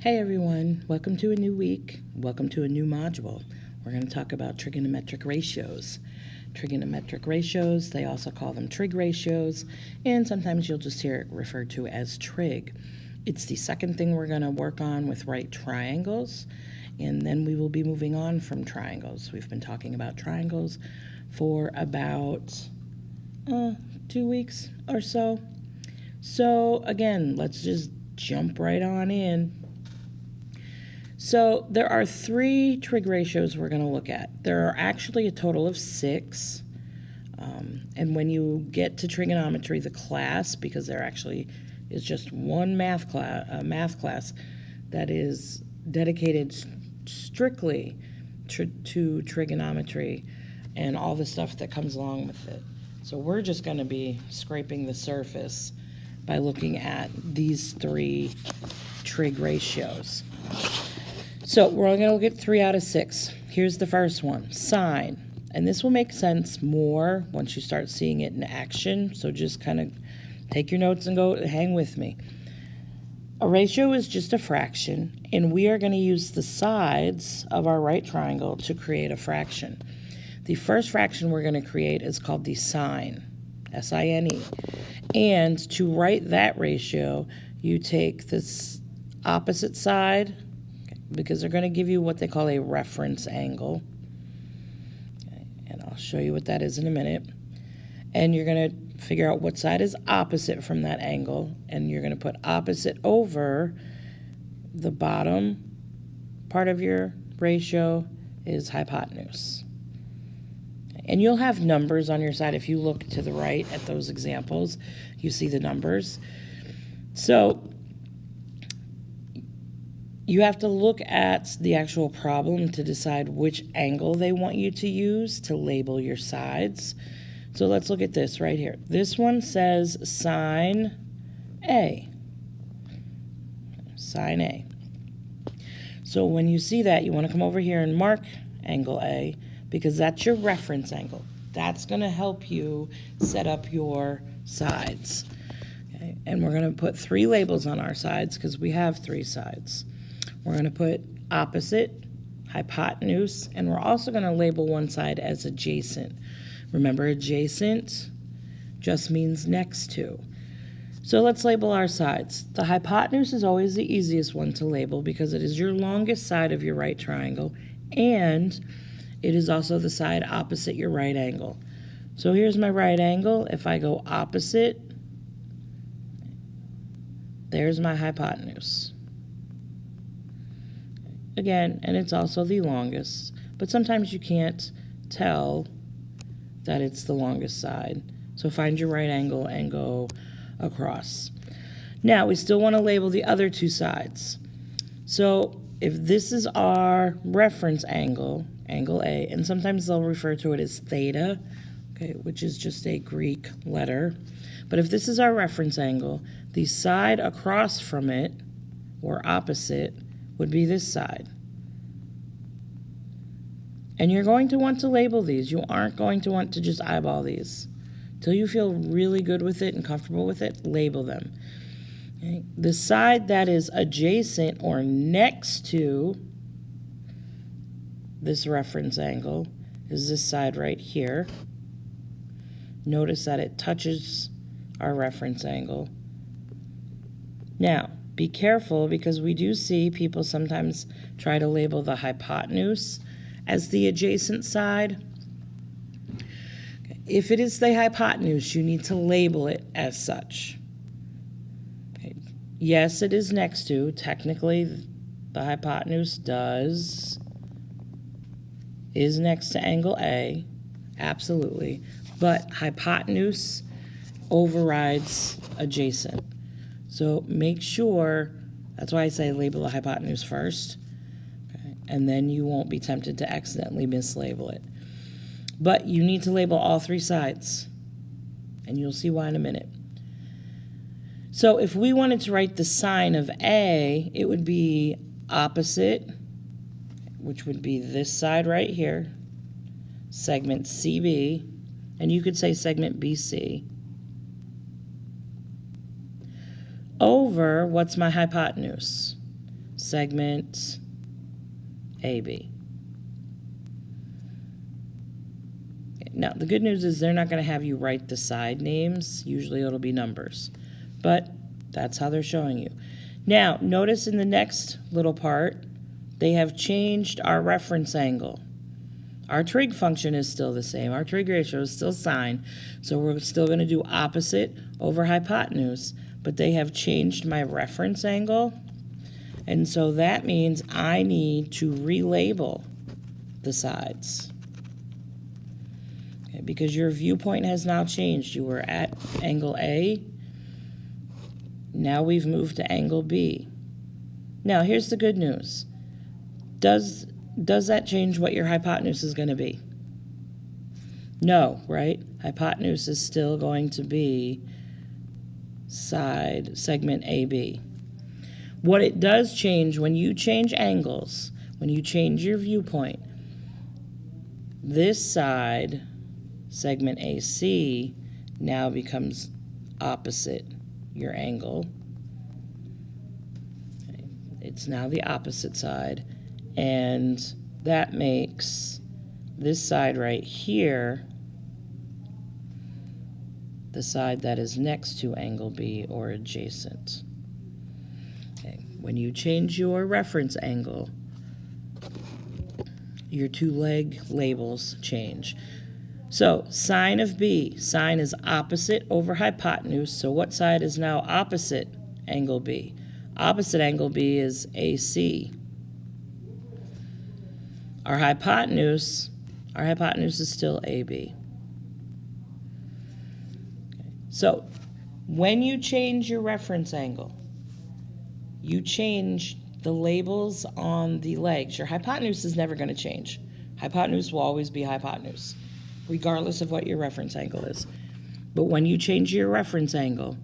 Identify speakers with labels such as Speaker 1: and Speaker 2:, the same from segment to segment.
Speaker 1: Hey everyone, welcome to a new week. Welcome to a new module. We're going to talk about trigonometric ratios. Trigonometric ratios, they also call them trig ratios, and sometimes you'll just hear it referred to as trig. It's the second thing we're going to work on with right triangles, and then we will be moving on from triangles. We've been talking about triangles for about 2 weeks or so. So again, let's just jump right on in. So there are 3 trig ratios we're going to look at. There are actually a total of 6. And when you get to trigonometry, the class, because there actually is just one math class that is dedicated strictly to trigonometry and all the stuff that comes along with it. So we're just going to be scraping the surface by looking at these 3 trig ratios. So we're only going to look at 3 out of 6. Here's the first one, sine. And this will make sense more once you start seeing it in action. So just kind of take your notes and go hang with me. A ratio is just a fraction, and we are going to use the sides of our right triangle to create a fraction. The first fraction we're going to create is called the sine, S-I-N-E. And to write that ratio, you take this opposite side, because they're going to give you what they call a reference angle. Okay, and I'll show you what that is in a minute. And you're going to figure out what side is opposite from that angle, and you're going to put opposite over the bottom part of your ratio is hypotenuse. And you'll have numbers on your side. If you look to the right at those examples, you see the numbers. So you have to look at the actual problem to decide which angle they want you to use to label your sides. So let's look at this right here. This one says sine A. Sine A. So when you see that, you want to come over here and mark angle A, because that's your reference angle. That's going to help you set up your sides. Okay? And we're going to put 3 labels on our sides because we have 3 sides. We're going to put opposite, hypotenuse, and we're also going to label one side as adjacent. Remember, adjacent just means next to. So let's label our sides. The hypotenuse is always the easiest one to label because it is your longest side of your right triangle, and it is also the side opposite your right angle. So here's my right angle. If I go opposite, there's my hypotenuse. Again, and it's also the longest, but sometimes you can't tell that it's the longest side. So find your right angle and go across. Now, we still want to label the other 2 sides. So if this is our reference angle, angle A, and sometimes they'll refer to it as theta, okay, which is just a Greek letter. But if this is our reference angle, the side across from it, or opposite, would be this side. And you're going to want to label these. You aren't going to want to just eyeball these. Till you feel really good with it and comfortable with it, label them. Okay. The side that is adjacent or next to this reference angle is this side right here. Notice that it touches our reference angle. Now, be careful, because we do see people sometimes try to label the hypotenuse as the adjacent side. Okay. If it is the hypotenuse, you need to label it as such. Okay. Yes, it is next to. Technically, the hypotenuse is next to angle A, absolutely. But hypotenuse overrides adjacent. So make sure, that's why I say label the hypotenuse first, okay? And then you won't be tempted to accidentally mislabel it. But you need to label all 3 sides, and you'll see why in a minute. So if we wanted to write the sine of A, it would be opposite, which would be this side right here, segment CB, and you could say segment BC, over, what's my hypotenuse? segment AB. Now, the good news is they're not going to have you write the side names. Usually it'll be numbers. But that's how they're showing you. Now, notice in the next little part, they have changed our reference angle. Our trig function is still the same. Our trig ratio is still sine. So we're still going to do opposite over hypotenuse. But they have changed my reference angle. And so that means I need to relabel the sides. Okay, because your viewpoint has now changed. You were at angle A. Now we've moved to angle B. Now here's the good news. Does that change what your hypotenuse is going to be? No, right? Hypotenuse is still going to be segment AB. What it does change when you change angles, when you change your viewpoint, this side, segment AC, now becomes opposite your angle. Okay. It's now the opposite side, and that makes this side right here the side that is next to angle B or adjacent. Okay. When you change your reference angle, your two leg labels change. So sine of B, sine is opposite over hypotenuse, so what side is now opposite angle B? Opposite angle B is AC. Our hypotenuse is still AB. Okay. So when you change your reference angle, you change the labels on the legs. Your hypotenuse is never going to change. Hypotenuse will always be hypotenuse, regardless of what your reference angle is. But when you change your reference angle,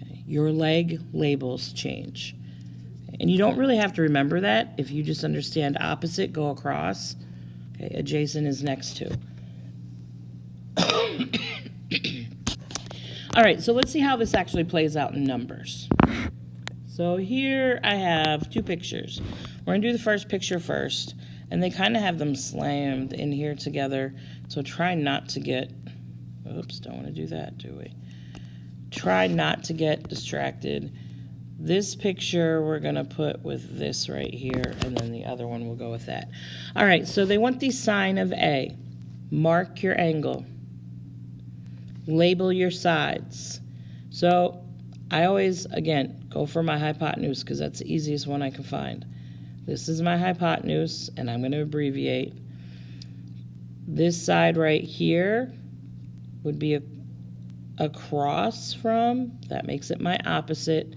Speaker 1: okay, your leg labels change. And you don't really have to remember that. If you just understand opposite, go across. Okay, adjacent is next to. All right, so let's see how this actually plays out in numbers. So here I have two pictures. We're going to do the first picture first, and they kind of have them slammed in here together, so try not to get, oops, don't want to do that, do we? Try not to get distracted. This picture we're going to put with this right here, and then the other one will go with that. All right, so they want the sine of A. Mark your angle. Label your sides. So I always, again, go for my hypotenuse because that's the easiest one I can find. This is my hypotenuse, and I'm going to abbreviate. This side right here would be across from, that makes it my opposite.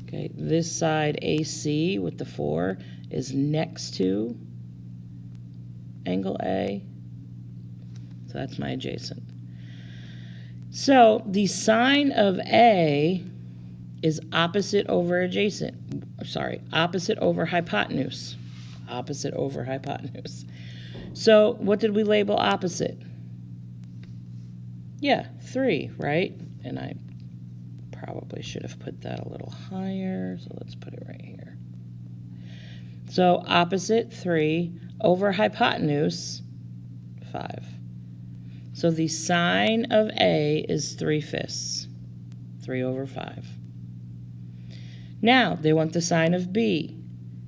Speaker 1: Okay, this side AC with the 4 is next to angle A. So that's my adjacent. So the sine of A is opposite over adjacent. Sorry, opposite over hypotenuse. Opposite over hypotenuse. So what did we label opposite? Yeah, 3, right? And I probably should have put that a little higher, so let's put it right here. So opposite 3 over hypotenuse 5. So the sine of A is 3/5, 3 over 5. Now they want the sine of B.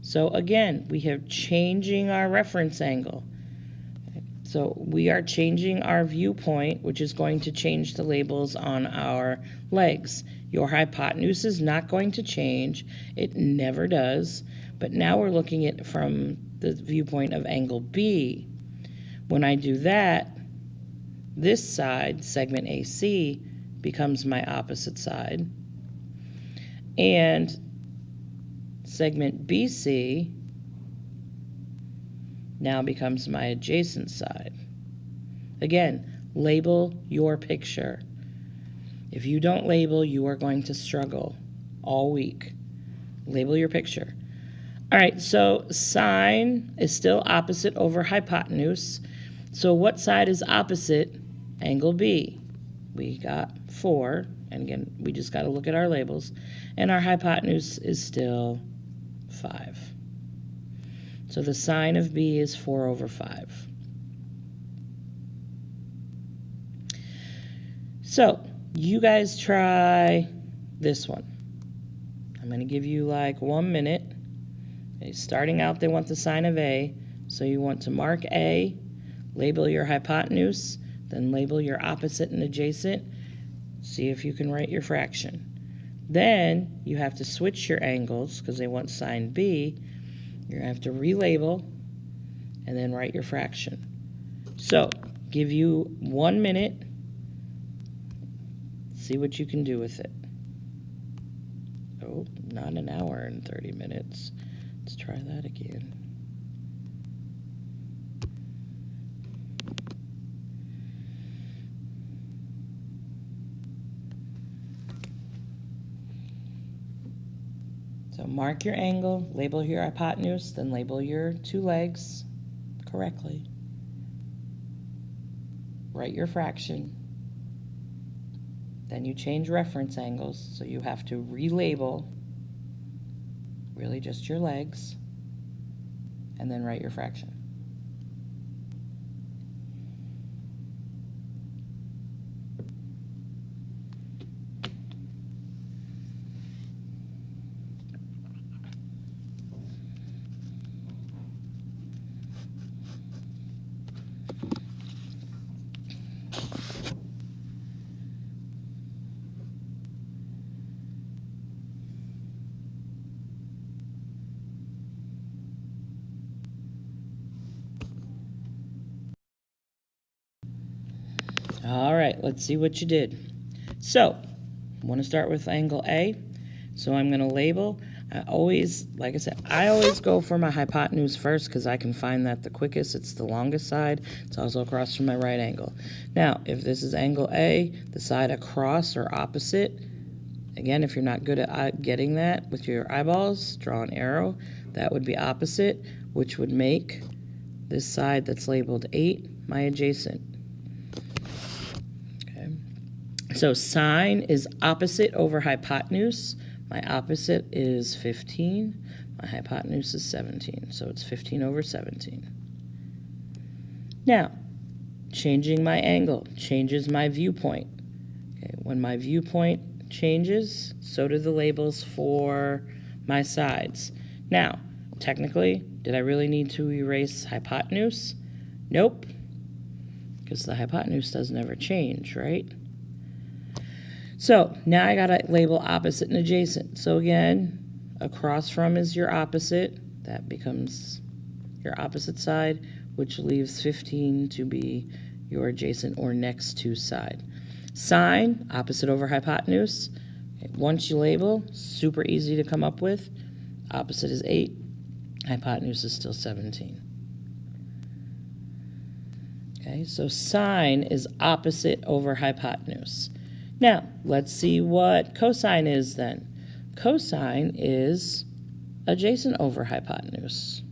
Speaker 1: So again, we are changing our reference angle. So we are changing our viewpoint, which is going to change the labels on our legs. Your hypotenuse is not going to change. It never does. But now we're looking at it from the viewpoint of angle B. When I do that, this side, segment AC, becomes my opposite side. And segment BC now becomes my adjacent side. Again, label your picture. If you don't label, you are going to struggle all week. Label your picture. All right, so sine is still opposite over hypotenuse. So what side is opposite angle B? We got 4, and again, we just got to look at our labels. And our hypotenuse is still 5. So the sine of B is 4 over 5. So you guys try this one. I'm going to give you like 1 minute. Okay, starting out, they want the sine of A. So you want to mark A, label your hypotenuse, then label your opposite and adjacent. See if you can write your fraction. Then you have to switch your angles because they want sine B. You're going to have to relabel and then write your fraction. So give you 1 minute. See what you can do with it. Oh, not an hour and 30 minutes. Let's try that again. So mark your angle, label your hypotenuse, then label your two legs correctly. Write your fraction. Then you change reference angles, so you have to relabel really just your legs, and then write your fraction. All right, let's see what you did. So, I want to start with angle A. So I'm going to label. I always, like I said, I always go for my hypotenuse first because I can find that the quickest. It's the longest side. It's also across from my right angle. Now, if this is angle A, the side across or opposite, again, if you're not good at getting that with your eyeballs, draw an arrow. That would be opposite, which would make this side that's labeled 8 my adjacent. So sine is opposite over hypotenuse. My opposite is 15. My hypotenuse is 17. So it's 15 over 17. Now, changing my angle changes my viewpoint. Okay, when my viewpoint changes, so do the labels for my sides. Now, technically, did I really need to erase hypotenuse? Nope, because the hypotenuse doesn't ever change, right? So now I gotta label opposite and adjacent. So again, across from is your opposite. That becomes your opposite side, which leaves 15 to be your adjacent or next to side. Sine, opposite over hypotenuse. Okay, once you label, super easy to come up with. Opposite is 8, hypotenuse is still 17. Okay, so sine is opposite over hypotenuse. Now, let's see what cosine is then. Cosine is adjacent over hypotenuse.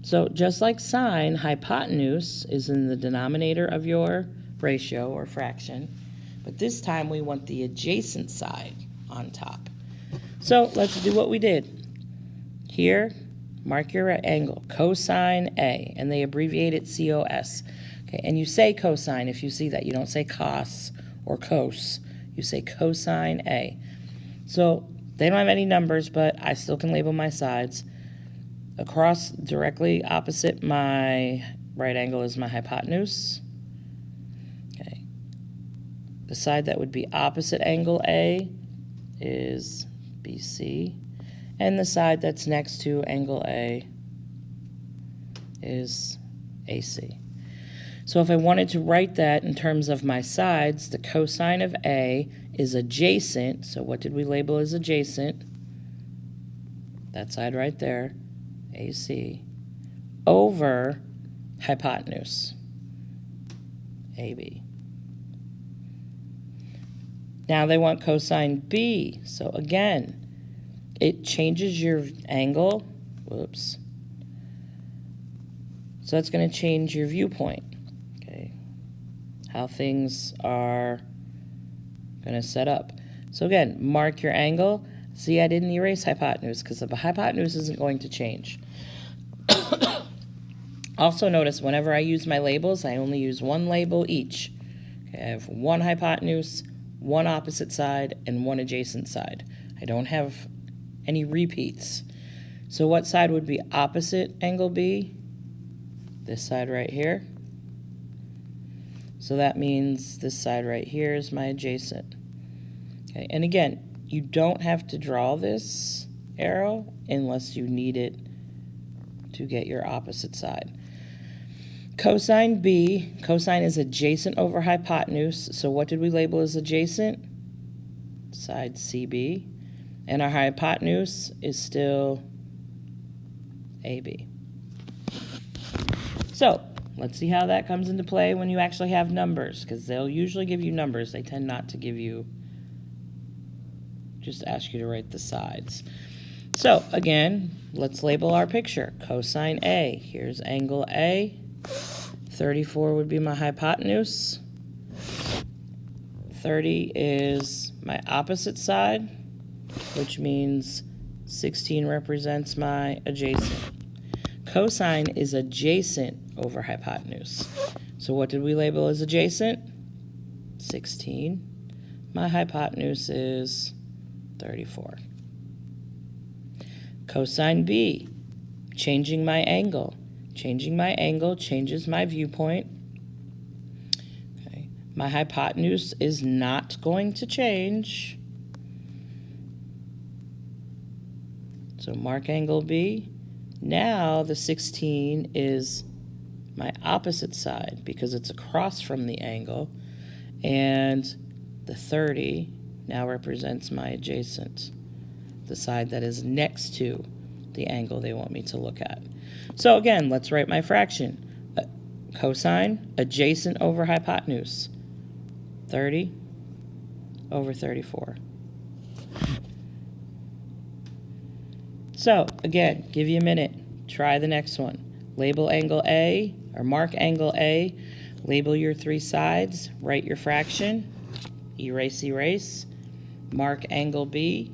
Speaker 1: So just like sine, hypotenuse is in the denominator of your ratio or fraction, but this time we want the adjacent side on top. So let's do what we did. Here, mark your angle, cosine A, and they abbreviate it COS. Okay, and you say cosine if you see that. You don't say cos or cos. You say cosine A. So they don't have any numbers, but I still can label my sides. Across directly opposite my right angle is my hypotenuse. Okay. The side that would be opposite angle A is BC. And the side that's next to angle A is AC. So if I wanted to write that in terms of my sides, the cosine of A is adjacent. So what did we label as adjacent? That side right there, AC, over hypotenuse, AB. Now they want cosine B. So again, it changes your angle. Whoops. So that's going to change your viewpoint. How things are going to set up. So again, mark your angle. See, I didn't erase hypotenuse because the hypotenuse isn't going to change. Also notice whenever I use my labels, I only use one label each. Okay, I have one hypotenuse, one opposite side, and one adjacent side. I don't have any repeats. So what side would be opposite angle B? This side right here. So that means this side right here is my adjacent. Okay, and again, you don't have to draw this arrow unless you need it to get your opposite side. Cosine B, cosine is adjacent over hypotenuse. So what did we label as adjacent? Side CB. And our hypotenuse is still AB. So let's see how that comes into play when you actually have numbers, because they'll usually give you numbers. They tend not to give you, just ask you to write the sides. So again, let's label our picture. Cosine A, here's angle A. 34 would be my hypotenuse. 30 is my opposite side, which means 16 represents my adjacent. Cosine is adjacent over hypotenuse. So what did we label as adjacent? 16. My hypotenuse is 34. Cosine B, changing my angle. Changing my angle changes my viewpoint. Okay. My hypotenuse is not going to change. So mark angle B. Now the 16 is my opposite side because it's across from the angle, and the 30 now represents my adjacent, the side that is next to the angle they want me to look at. So again, let's write my fraction. Cosine, adjacent over hypotenuse, 30 over 34. So again, give you a minute. Try the next one. Label angle A, or mark angle A. Label your three sides. Write your fraction. Erase, erase. Mark angle B.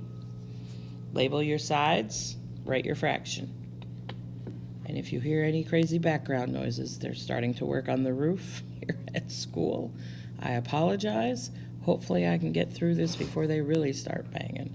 Speaker 1: Label your sides. Write your fraction. And if you hear any crazy background noises, they're starting to work on the roof here at school. I apologize. Hopefully I can get through this before they really start banging.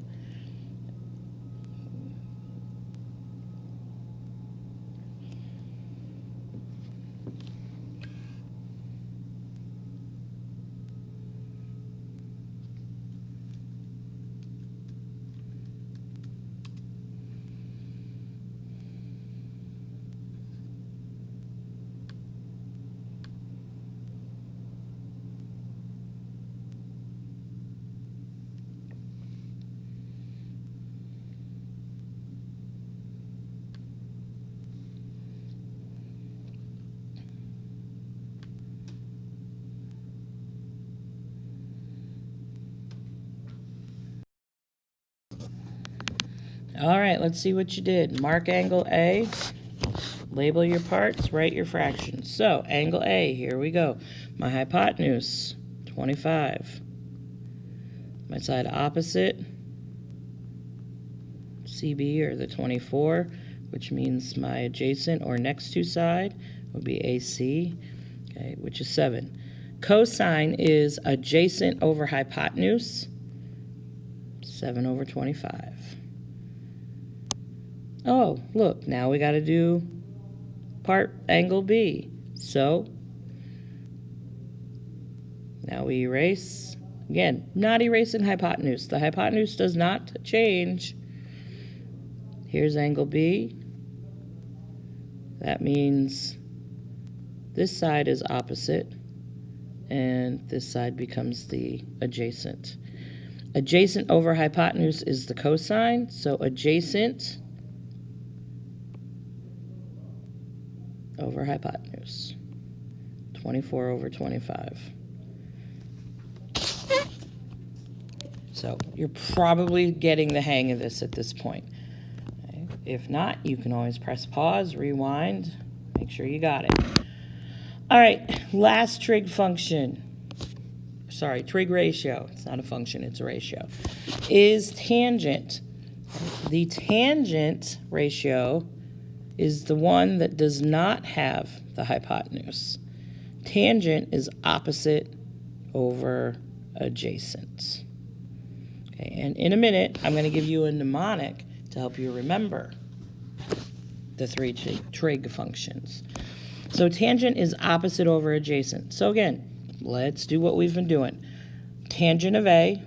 Speaker 1: All right, let's see what you did. Mark angle A, label your parts, write your fractions. So, angle A, here we go. My hypotenuse, 25. My side opposite, CB, or the 24, which means my adjacent or next to side would be AC, okay, which is 7. Cosine is adjacent over hypotenuse, 7 over 25. Oh, look, now we got to do part angle B. So, now we erase. Again, not erasing hypotenuse. The hypotenuse does not change. Here's angle B. That means this side is opposite, and this side becomes the adjacent. Adjacent over hypotenuse is the cosine, so adjacent over hypotenuse, 24 over 25. So you're probably getting the hang of this at this point. Okay. If not, you can always press pause, rewind, make sure you got it. All right, last trig function. sorry, trig ratio, it's not a function, it's a ratio, is tangent. The tangent ratio is the one that does not have the hypotenuse. Tangent is opposite over adjacent. Okay, and in a minute, I'm going to give you a mnemonic to help you remember the three trig functions. So tangent is opposite over adjacent. So again, let's do what we've been doing. Tangent of A,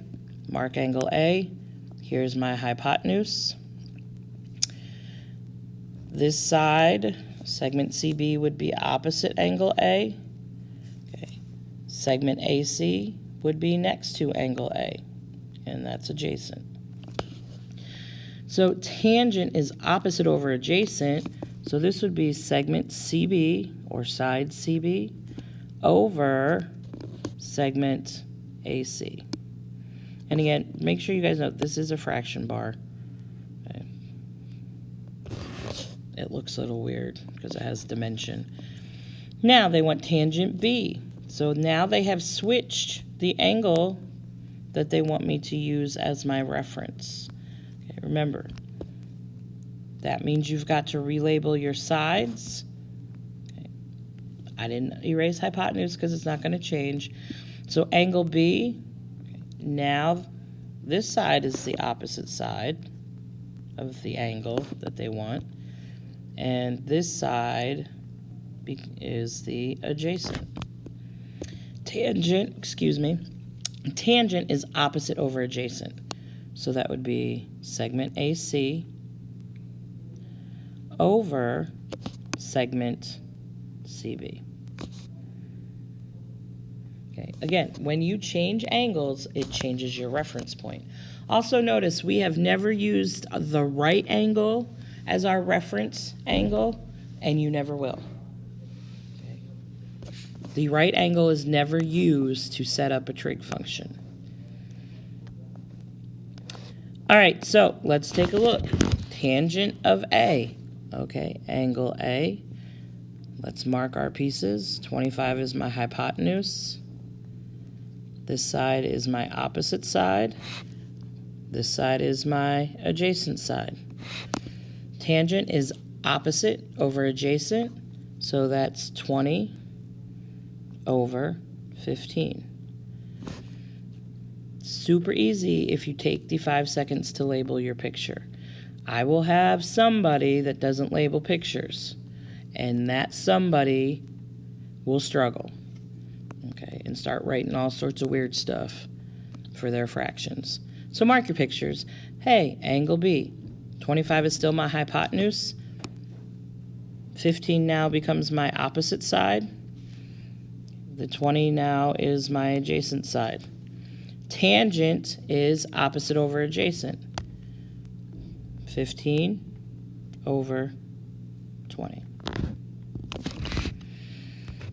Speaker 1: mark angle A. Here's my hypotenuse. This side, segment CB, would be opposite angle A. Okay. Segment AC would be next to angle A, and that's adjacent. So tangent is opposite over adjacent, so this would be segment CB, or side CB, over segment AC. And again, make sure you guys know this is a fraction bar. Okay. It looks a little weird because it has dimension. Now they want tangent B. So now they have switched the angle that they want me to use as my reference. Okay, remember, that means you've got to relabel your sides. Okay. I didn't erase hypotenuse because it's not going to change. So angle B, okay, now this side is the opposite side of the angle that they want, and this side is the adjacent. Tangent, excuse me, tangent is opposite over adjacent. So that would be segment AC over segment CB. Okay, again, when you change angles, it changes your reference point. Also notice we have never used the right angle as our reference angle, and you never will. Okay. The right angle is never used to set up a trig function. All right, so let's take a look. Tangent of A. Okay, angle A. Let's mark our pieces. 25 is my hypotenuse. This side is my opposite side. This side is my adjacent side. Tangent is opposite over adjacent, so that's 20 over 15. Super easy if you take the 5 seconds to label your picture. I will have somebody that doesn't label pictures, and that somebody will struggle, okay, and start writing all sorts of weird stuff for their fractions. So mark your pictures. Hey, angle B. 25 is still my hypotenuse. 15 now becomes my opposite side. The 20 now is my adjacent side. Tangent is opposite over adjacent. 15 over 20.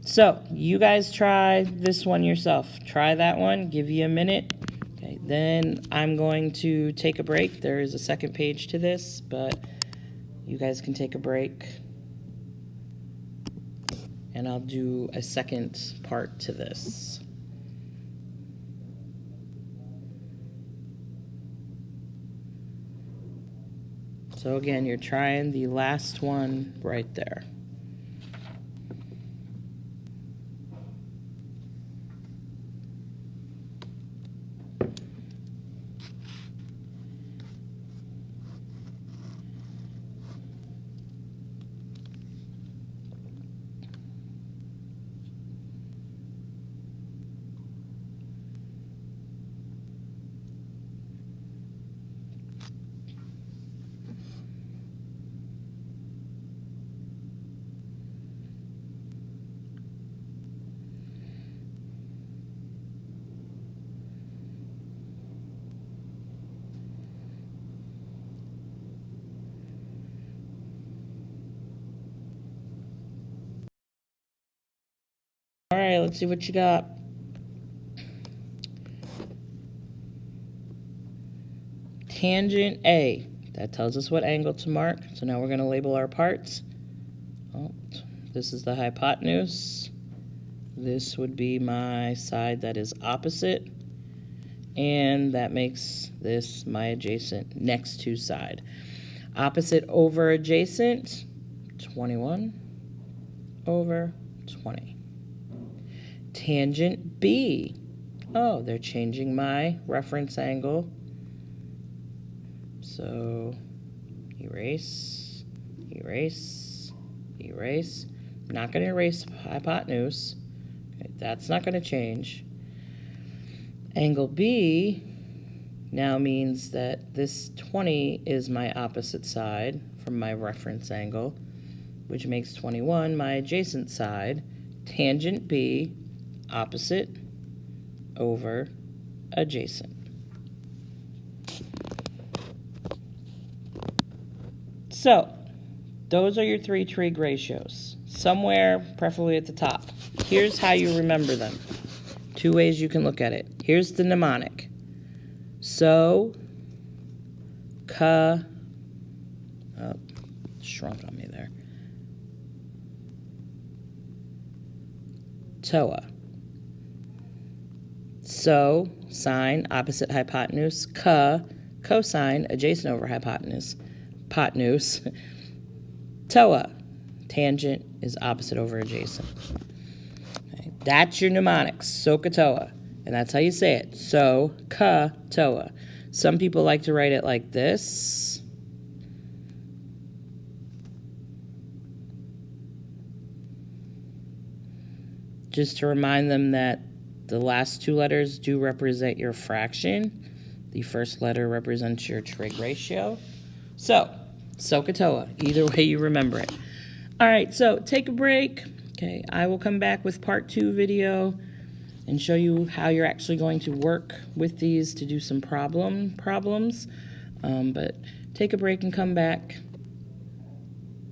Speaker 1: So you guys try this one yourself. Try that one. Give you a minute. Okay, then I'm going to take a break. There is a second page to this, but you guys can take a break, and I'll do a second part to this. So again, you're trying the last one right there. All right, let's see what you got. Tangent A. That tells us what angle to mark. So now we're going to label our parts. Oh, this is the hypotenuse. this would be my side that is opposite, and that makes this my adjacent next to side. Opposite over adjacent, 21 over 20. Tangent B. Oh, they're changing my reference angle. So erase, erase, erase. I'm not going to erase hypotenuse. Okay, that's not going to change. Angle B now means that this 20 is my opposite side from my reference angle, which makes 21 my adjacent side. Tangent B, opposite over adjacent. So, those are your 3 trig ratios, somewhere preferably at the top. Here's how you remember them. 2 ways you can look at it. Here's the mnemonic. So, shrunk on me there. TOA. So, sine, opposite hypotenuse. Cosine, adjacent over hypotenuse. Hypotenuse. TOA, tangent is opposite over adjacent. Okay. That's your mnemonics, SOHCAHTOA. And that's how you say it, SOHCAHTOA. Some people like to write it like this. Just to remind them that the last 2 letters do represent your fraction. The first letter represents your trig ratio. So, SOHCAHTOA, either way you remember it. All right, so take a break. Okay, I will come back with part 2 video and show you how you're actually going to work with these to do some problems. But take a break and come back.